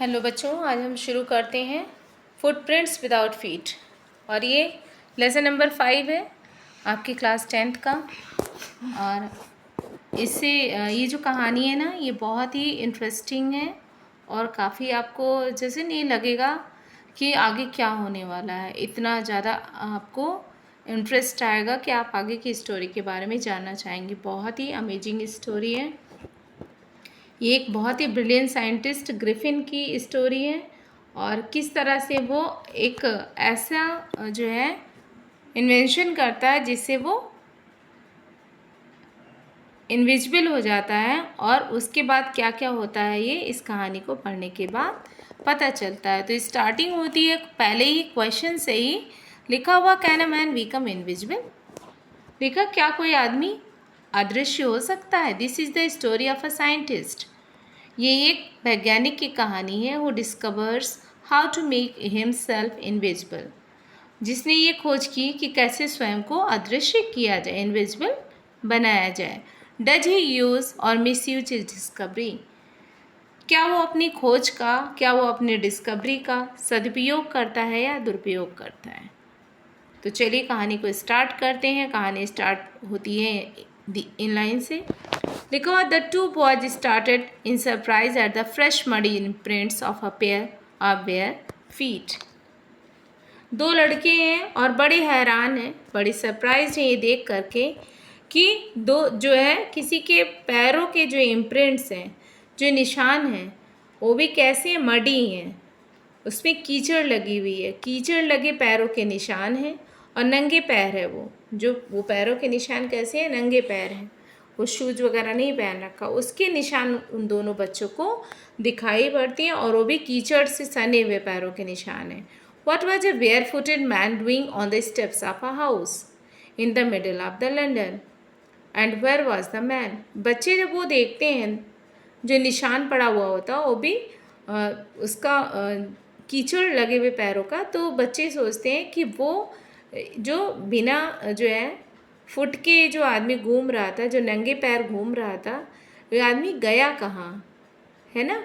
Hello बच्चों, आज हम शुरू करते हैं फुटप्रिंट्स विदाउट फीट। और ये लेसन नंबर 5 है आपकी क्लास 10th का। और इससे ये जो कहानी है ना, ये बहुत ही इंटरेस्टिंग है और काफ़ी आपको जैसे नहीं लगेगा कि आगे क्या होने वाला है। इतना ज़्यादा आपको इंटरेस्ट आएगा कि आप आगे की स्टोरी के बारे में जानना चाहेंगे। बहुत ही अमेजिंग स्टोरी है। ये एक बहुत ही ब्रिलियंट साइंटिस्ट ग्रिफिन की स्टोरी है और किस तरह से वो एक ऐसा जो है इन्वेंशन करता है जिससे वो इनविजिबल हो जाता है, और उसके बाद क्या क्या होता है ये इस कहानी को पढ़ने के बाद पता चलता है। तो स्टार्टिंग होती है पहले ही क्वेश्चन से ही लिखा हुआ, can a man become invisible. लिखा, क्या कोई आदमी अदृश्य हो सकता है। This is the story of a scientist. ये एक वैज्ञानिक की कहानी है। वो discovers how to make himself invisible, जिसने ये खोज की कि कैसे स्वयं को अदृश्य किया जाए, इनविजिबल बनाया जाए। डज ही यूज़ और मिस यूज हिज डिस्कवरी, क्या वो अपनी खोज का, क्या वो अपनी डिस्कवरी का सदुपयोग करता है या दुरुपयोग करता है। तो चलिए कहानी को स्टार्ट करते हैं। कहानी स्टार्ट होती है इन लाइन से। लिखो, the two boys started in surprise at the fresh muddy imprints of a pair of bare feet. दो लड़के हैं और बड़े हैरान हैं, बड़ी सरप्राइज हैं ये देख करके कि दो जो है किसी के पैरों के जो इम्प्रिंट्स हैं, जो निशान हैं, वो भी कैसे मडी हैं। उसमें कीचड़ लगी हुई है, कीचड़ लगे पैरों के निशान हैं और नंगे पैर है वो पैरों के निशान कैसे हैं, नंगे पैर हैं। वो शूज वगैरह नहीं पहन रखा, उसके निशान उन दोनों बच्चों को दिखाई पड़ती हैं और वो भी कीचड़ से सने हुए पैरों के निशान हैं। What was a barefooted man doing on the steps of a house in the middle of the London? And where was the man? बच्चे जब वो देखते हैं जो निशान पड़ा हुआ होता वो भी उसका कीचड़ लगे हुए पैरों का, तो बच्चे सोचते हैं कि वो जो बिना जो है फुट के जो आदमी घूम रहा था, जो नंगे पैर घूम रहा था, वो आदमी गया कहाँ, है ना।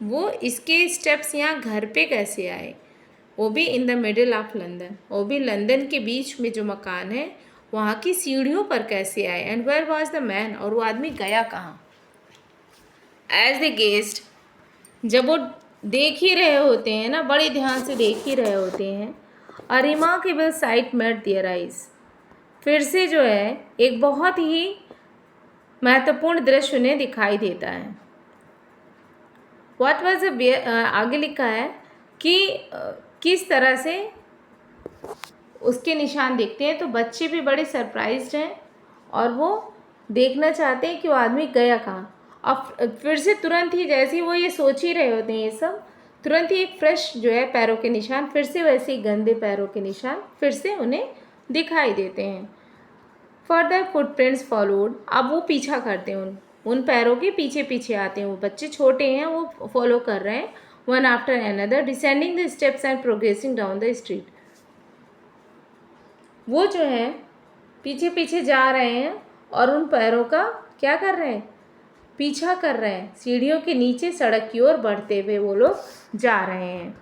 वो इसके स्टेप्स यहाँ घर पे कैसे आए, वो भी in the middle of London, वो भी लंदन के बीच में जो मकान है वहाँ की सीढ़ियों पर कैसे आए। And where was the man, और वो आदमी गया कहाँ। एज द गेस्ट, जब वो देख ही रहे होते हैं ना, बड़े ध्यान से देख ही रहे होते हैं, a remarkable sight met their eyes, फिर से जो है एक बहुत ही महत्वपूर्ण दृश्य उन्हें दिखाई देता है। व्हाट वाज आगे लिखा है कि किस तरह से उसके निशान दिखते हैं। तो बच्चे भी बड़े सरप्राइज्ड हैं और वो देखना चाहते हैं कि वो आदमी गया कहाँ। अब फिर से तुरंत ही, जैसे ही वो ये सोच ही रहे होते हैं ये सब, तुरंत ही एक फ्रेश जो है पैरों के निशान, फिर से वैसे ही गंदे पैरों के निशान फिर से उन्हें दिखाई देते हैं। फर्दर फुटप्रिंट्स फॉलोड, अब वो पीछा करते हैं, उन पैरों के पीछे पीछे आते हैं। वो बच्चे छोटे हैं, वो फॉलो कर रहे हैं, one after another descending the steps and progressing down the street. वो जो है पीछे पीछे जा रहे हैं और उन पैरों का क्या कर रहे हैं, पीछा कर रहे हैं। सीढ़ियों के नीचे सड़क की ओर बढ़ते हुए वो लोग जा रहे हैं।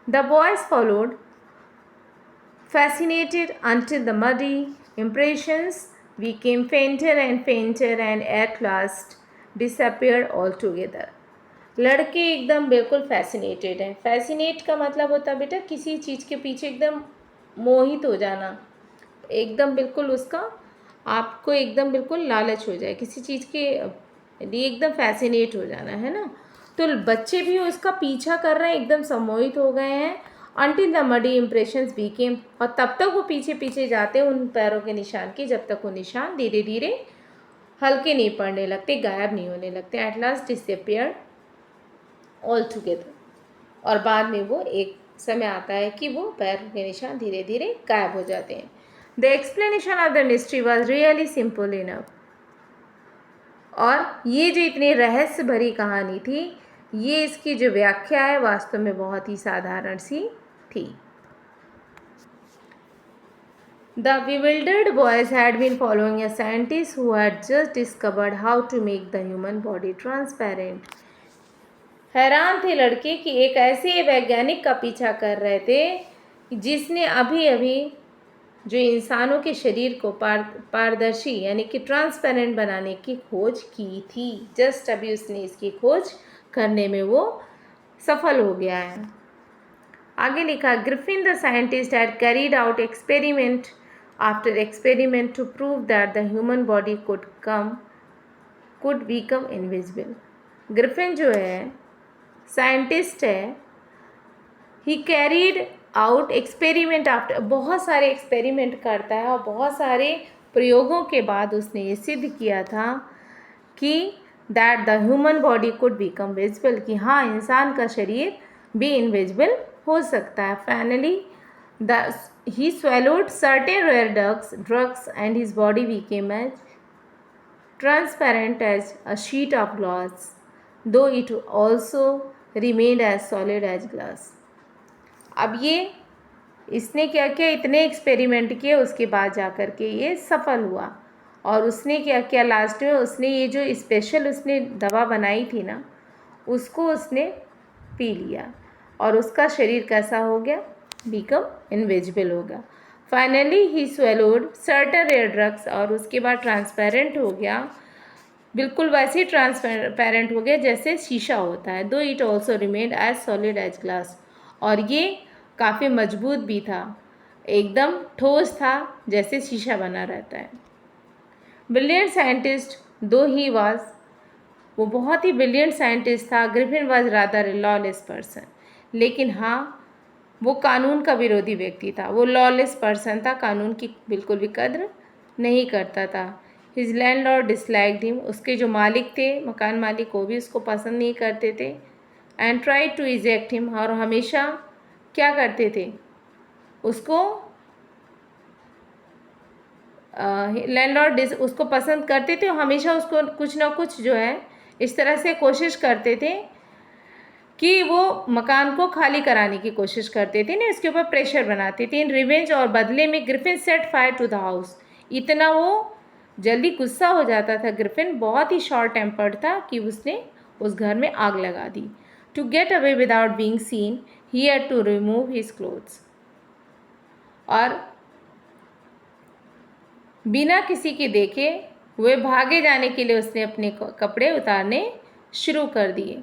The boys followed fascinated until the muddy impressions became fainter and fainter and at last disappeared altogether. लड़के एकदम बिल्कुल फैसिनेटेड हैं। फैसिनेट का मतलब होता है बेटा किसी चीज़ के पीछे एकदम मोहित हो जाना, एकदम बिल्कुल उसका आपको एकदम बिल्कुल लालच हो जाए, किसी चीज़ के लिए एकदम फैसिनेट हो जाना, है ना। तो बच्चे भी उसका पीछा कर रहे हैं, एकदम सम्मोहित हो गए हैं। Until the muddy impressions became, और तब तक वो पीछे पीछे जाते उन पैरों के निशान की, जब तक वो निशान धीरे धीरे हल्के नहीं पड़ने लगते, गायब नहीं होने लगते। At last disappeared all together, और बाद में वो एक समय आता है कि वो पैरों के निशान धीरे धीरे गायब हो जाते हैं। The explanation of the mystery was really simple enough, और ये जो इतनी रहस्य भरी कहानी थी, ये इसकी जो व्याख्या है वास्तव में बहुत ही साधारण सी थी। The bewildered boys had been following a scientist who had just discovered how to make the human body transparent. हैरान थे लड़के कि एक ऐसे वैज्ञानिक का पीछा कर रहे थे जिसने अभी अभी जो इंसानों के शरीर को पारदर्शी यानी कि ट्रांसपेरेंट बनाने की खोज की थी। जस्ट अभी उसने इसकी खोज करने में वो सफल हो गया है। आगे लिखा, Griffin the scientist had carried out experiment after experiment to prove that the human body could become invisible. Griffin जो है साइंटिस्ट है, he carried out experiment after, बहुत सारे एक्सपेरिमेंट करता है और बहुत सारे प्रयोगों के बाद उसने ये सिद्ध किया था कि that the human body could become visible, कि हाँ इंसान का शरीर भी इनविजिबल हो सकता है। Finally he swallowed certain rare drugs and his body became as transparent as a sheet of glass, though it also remained as solid as glass. अब ये इसने क्या किया, इतने एक्सपेरिमेंट किए, उसके बाद जा कर के ये सफल हुआ। और उसने क्या किया लास्ट में, उसने ये जो स्पेशल उसने दवा बनाई थी ना, उसको उसने पी लिया और उसका शरीर कैसा हो गया, बिकम इनविजिबल हो गया। Finally he swallowed certain rare drugs, और उसके बाद ट्रांसपेरेंट हो गया, बिल्कुल वैसे ही ट्रांसपेरेंट हो गया जैसे शीशा होता है। Though it also remained as solid as glass, और ये काफ़ी मजबूत भी था, एकदम ठोस था जैसे शीशा बना रहता है। ब्रिलियंट साइंटिस्ट दो ही वाज, वो बहुत ही ब्रिलियंट साइंटिस्ट था। Griffin was rather lawless person, लेकिन हाँ वो कानून का विरोधी व्यक्ति था, वो लॉलेस पर्सन था, कानून की बिल्कुल भी कद्र नहीं करता था। हिज लैंडलॉर्ड डिसलाइक्ड हिम, उसके जो मालिक थे, मकान मालिक, वो भी उसको पसंद नहीं करते थे। And try to eject him, और हमेशा क्या करते थे, उसको लैंडलॉर्ड उसको पसंद करते थे, हमेशा उसको कुछ ना कुछ जो है इस तरह से कोशिश करते थे कि वो मकान को खाली कराने की कोशिश करते थे, ना उसके ऊपर प्रेशर बनाते थे। इन रिवेंज, और बदले में Griffin set fire to the house, इतना वो जल्दी गुस्सा हो जाता था ग्रिफिन, बहुत ही शॉर्ट टेम्पर्ड था, कि उसने उस घर में आग लगा दी। To get away without being seen he had to remove his clothes, और बिना किसी के देखे हुए भागे जाने के लिए उसने अपने कपड़े उतारने शुरू कर दिए।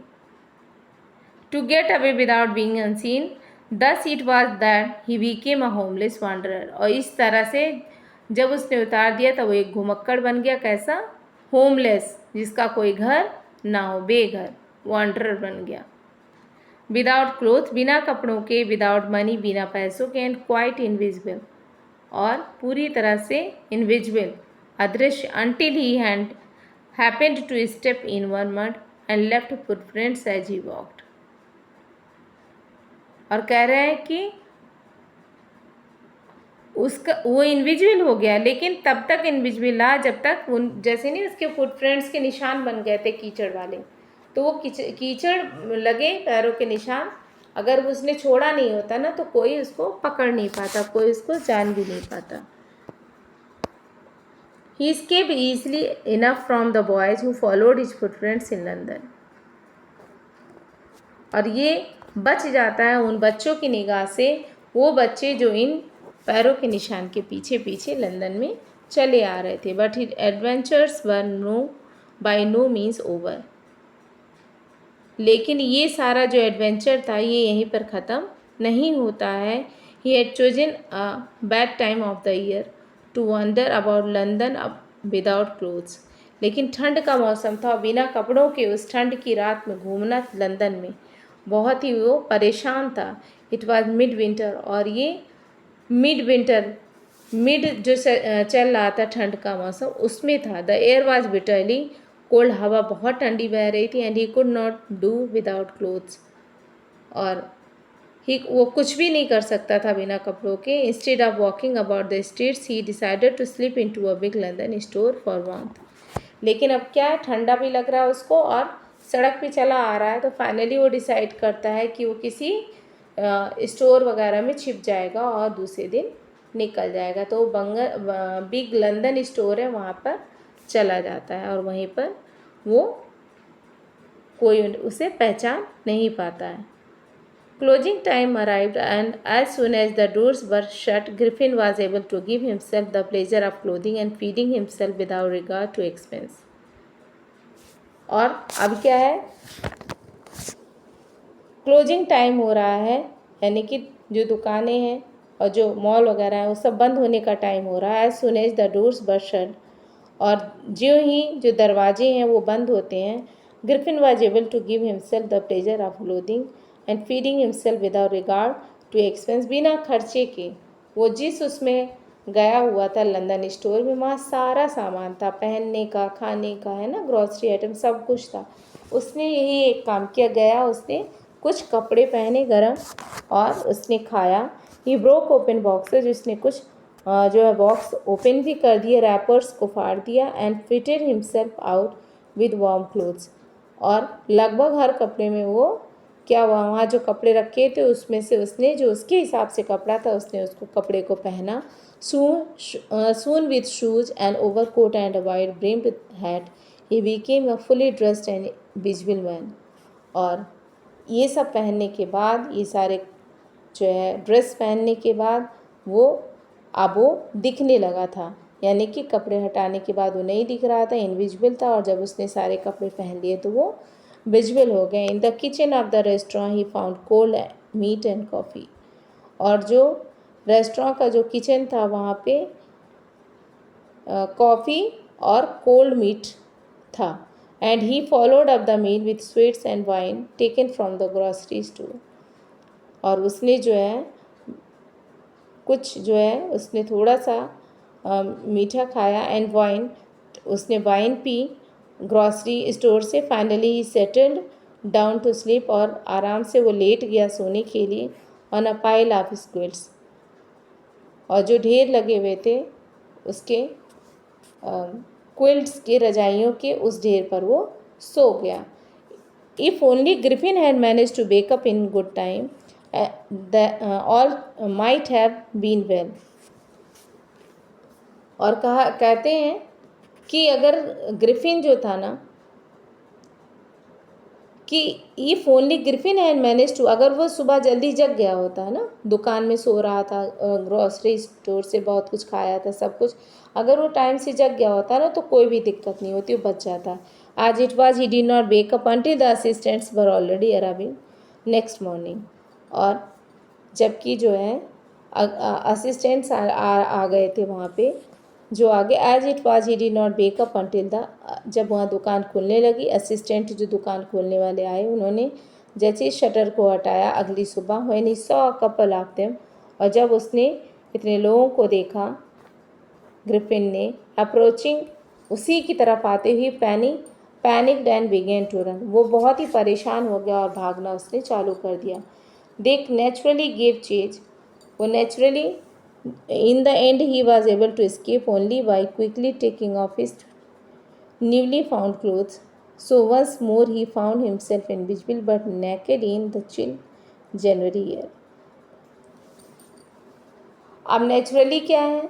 To get away without being unseen, thus it was that he became a homeless wanderer, और इस तरह से जब उसने उतार दिया तो वो एक घुमक्कड़ बन गया, कैसा, होमलेस, जिसका कोई घर ना हो, बेघर, वांडरर बन गया। विदाउट क्लोथ, बिना कपड़ों के, विदाउट मनी, बिना पैसों के, एंड क्वाइट इनविजिबल, और पूरी तरह से इनविजिबल, अदृश्य, until he had happened to step in one mud and left footprints as he walked। और कह रहे हैं कि उसका वो इनविजिबल हो गया, लेकिन तब तक इनविजिबल रहा जब तक उन जैसे नहीं उसके फुटप्रिंट्स के निशान बन गए थे कीचड़ वाले, तो वो कीचड़ लगे पैरों के निशान, अगर उसने छोड़ा नहीं होता ना तो कोई उसको पकड़ नहीं पाता, कोई उसको जान भी नहीं पाता। He escaped easily enough from the boys who followed his footprints in London, और ये बच जाता है उन बच्चों की निगाह से, वो बच्चे जो इन पैरों के निशान के पीछे पीछे लंदन में चले आ रहे थे। But his adventures were by no means over, लेकिन ये सारा जो एडवेंचर था ये यहीं पर ख़त्म नहीं होता है। He had chosen a bad time of the year to wander about London without clothes, लेकिन ठंड का मौसम था, बिना कपड़ों के उस ठंड की रात में घूमना लंदन में, बहुत ही वो परेशान था। इट वॉज मिड विंटर, और ये मिड विंटर, मिड जो चल रहा था ठंड का मौसम, उसमें था। The air was bitterly cold, हवा बहुत ठंडी बह रही थी। And he could not do without clothes, और वो कुछ भी नहीं कर सकता था बिना कपड़ों के। Instead of walking about the streets he decided to sleep into a big London store for warmth, लेकिन अब क्या है, ठंडा भी लग रहा है उसको और सड़क पे चला आ रहा है, तो फाइनली वो डिसाइड करता है कि वो किसी स्टोर वगैरह में छिप जाएगा और दूसरे दिन निकल जाएगा। तो बिग लंदन स्टोर है, वहाँ पर चला जाता है और वहीं पर वो कोई उसे पहचान नहीं पाता है। Closing time arrived, and as soon as the doors were shut, Griffin was able to give himself the pleasure of clothing and feeding himself without regard to expense. और अब क्या है, क्लोजिंग टाइम हो रहा है, यानी कि जो दुकानें हैं और जो मॉल वगैरह है वो सब बंद होने का टाइम हो रहा है। As soon as the doors were shut, और जो ही जो दरवाजे हैं वो बंद होते हैं, Griffin was able to give himself the pleasure of clothing and feeding himself without regard to expense. बिना खर्चे के वो जिस उसमें गया हुआ था लंदन स्टोर में, वहाँ सारा सामान था, पहनने का, खाने का, है ना, ग्रॉसरी आइटम सब कुछ था। उसने यही एक काम किया, गया, उसने कुछ कपड़े पहने गरम और उसने खाया। ही ब्रोक ओपन बॉक्सेज, उसने कुछ जो है बॉक्स ओपन भी कर दिए, रैपर्स को फाड़ दिया, and fitted himself out with warm clothes. और लगभग हर कपड़े में वो क्या हुआ, वहाँ जो कपड़े रखे थे उसमें से उसने जो उसके हिसाब से कपड़ा था उसने उसको कपड़े को पहना। Soon with shoes and over coat and a wide brimmed hat he became a fully dressed and visible man. और ये सब पहनने के बाद, ये सारे जो है ड्रेस पहनने के बाद अब वो दिखने लगा था, यानी कि कपड़े हटाने के बाद वो नहीं दिख रहा था, इनविजिबल था, और जब उसने सारे कपड़े पहन लिए तो वो विजिबल हो गए। In the kitchen of the restaurant he found cold meat and coffee. और जो रेस्टोरेंट का जो किचन था वहाँ पे कॉफ़ी और कोल्ड मीट था। And he followed up the meal with sweets and wine taken from the grocery store. और उसने जो है कुछ जो है उसने थोड़ा सा मीठा खाया, एंड वाइन, उसने वाइन पी ग्रॉसरी स्टोर से। Finally he settled down to sleep, और आराम से वो लेट गया सोने के लिए, on a pile of quilts, और जो ढेर लगे हुए थे उसके क्विल्ट्स के, रजाइयों के उस ढेर पर वो सो गया। If only Griffin had manage to wake up in good time, all might have been well। और कहते हैं कि अगर ग्रिफिन जो था ना, कि if only Griffin had manage to, अगर वो सुबह जल्दी जग गया होता है ना, दुकान में सो रहा था, ग्रॉसरी स्टोर से बहुत कुछ खाया था, सब कुछ, अगर वो टाइम से जग गया होता ना तो कोई भी दिक्कत नहीं होती, वो बच जाता। आज it was he did not wake up until the assistants were already arriving next morning. और जबकि जो है असिस्टेंट्स आ गए थे वहाँ पे, जो आगे, as it was he did not wake up until the, जब वहाँ दुकान खुलने लगी, असिस्टेंट जो दुकान खोलने वाले आए, उन्होंने जैसे ही शटर को हटाया अगली सुबह, when he saw a couple of them, और जब उसने इतने लोगों को देखा, ग्रिफिन ने, अप्रोचिंग, उसी की तरफ आते हुए, panicked and began to run, वो बहुत ही परेशान हो गया और भागना उसने चालू कर दिया। दे नेचुरली गेव चेज, वो naturally, in the end he was able to escape only by quickly taking off his newly found clothes. So once more he found himself invisible but naked in the chill January air। अब naturally क्या है,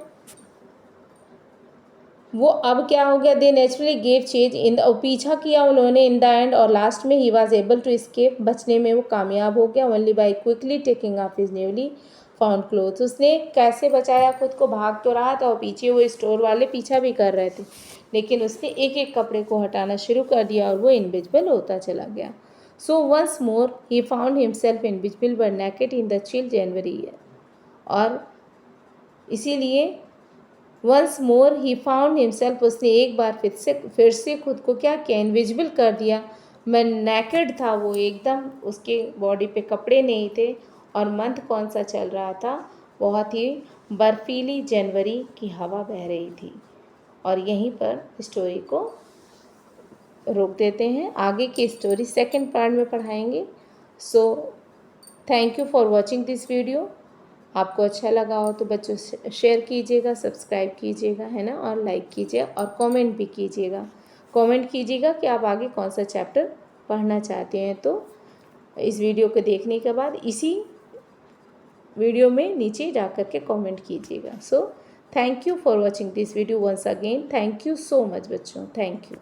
वो अब क्या हो गया, they naturally gave chase in the, पीछा किया उन्होंने इन द एंड, और लास्ट में he was able to escape, बचने में वो कामयाब हो गया, only by quickly taking off his newly found clothes. उसने कैसे बचाया खुद को, भाग तो रहा था और पीछे वो स्टोर वाले पीछा भी कर रहे थे, लेकिन उसने एक एक कपड़े को हटाना शुरू कर दिया और वो इनविजिबल होता चला गया। So once more he found himself invisible but naked in the chill January air. और इसीलिए once more he found himself, उसने एक बार फिर से खुद को क्या किया, इनविजिबल कर दिया। मैं नेकेड था वो, एकदम उसके बॉडी पे कपड़े नहीं थे, और मंथ कौन सा चल रहा था, बहुत ही बर्फीली जनवरी की हवा बह रही थी। और यहीं पर स्टोरी को रोक देते हैं, आगे की स्टोरी सेकंड पार्ट में पढ़ाएंगे। सो thank you for watching this video. आपको अच्छा लगा हो तो बच्चों शेयर कीजिएगा, सब्सक्राइब कीजिएगा, है ना, और लाइक कीजिएगा, और कमेंट भी कीजिएगा। कमेंट कीजिएगा कि आप आगे कौन सा चैप्टर पढ़ना चाहते हैं। तो इस वीडियो को देखने के बाद इसी वीडियो में नीचे जा कर के कमेंट कीजिएगा। So thank you for watching this video once again. Thank you so much बच्चों, थैंक यू।